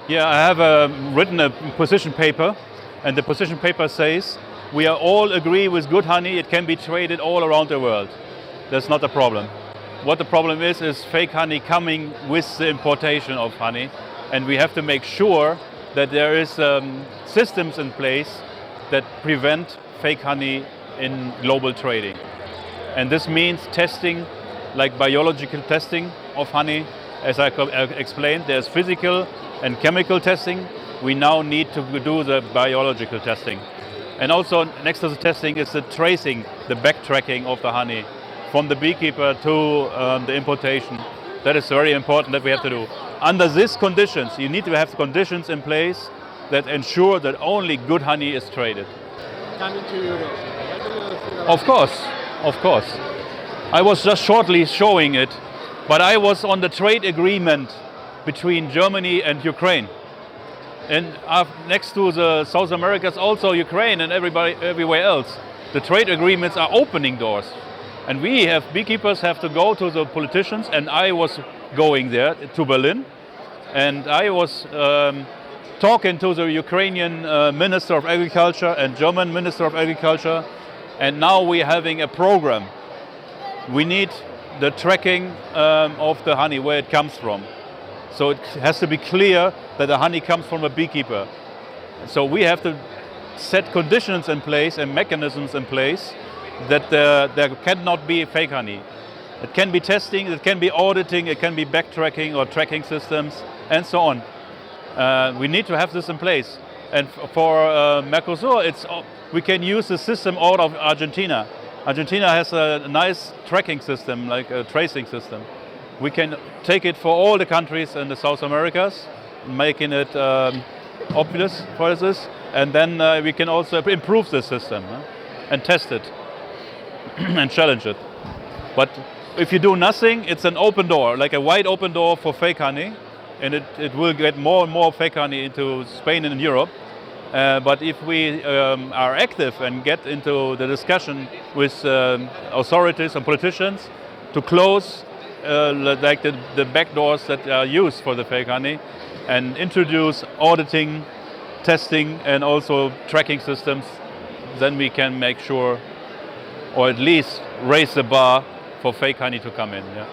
Yeah, I have written a position paper, and the position paper says we are all agree with good honey. It can be traded all around the world. That's not a problem. What the problem is fake honey coming with the importation of honey, and we have to make sure that there is systems in place that prevent fake honey in global trading. And this means testing, like biological testing of honey. As I explained, there's physical and chemical testing. We now need to do the biological testing. And also next to the testing is the tracing, the backtracking of the honey from the beekeeper to the importation. That is very important that we have to do. Under these conditions, you need to have conditions in place that ensure that only good honey is traded. Coming to Europe. Of course. I was just shortly showing it, but I was on the trade agreement between Germany and Ukraine. And next to the South Americas, also Ukraine and everywhere else. The trade agreements are opening doors. And beekeepers have to go to the politicians, and I was going there to Berlin. And I was talking to the Ukrainian Minister of Agriculture and German Minister of Agriculture. And now we're having a program. We need the tracking of the honey, where it comes from. So it has to be clear that the honey comes from a beekeeper. So we have to set conditions in place and mechanisms in place that there cannot be fake honey. It can be testing, it can be auditing, it can be backtracking or tracking systems, and so on. We need to have this in place. And for Mercosur, we can use the system out of Argentina. Argentina has a nice tracking system, like a tracing system. We can take it for all the countries in the South Americas, making it obvious for this, and then we can also improve the system and test it and challenge it. But if you do nothing, it's an open door, like a wide open door for fake honey, and it will get more and more fake honey into Spain and Europe. But if we are active and get into the discussion with authorities and politicians to close like the back doors that are used for the fake honey and introduce auditing, testing and also tracking systems, then we can make sure, or at least raise the bar for fake honey to come in. Yeah.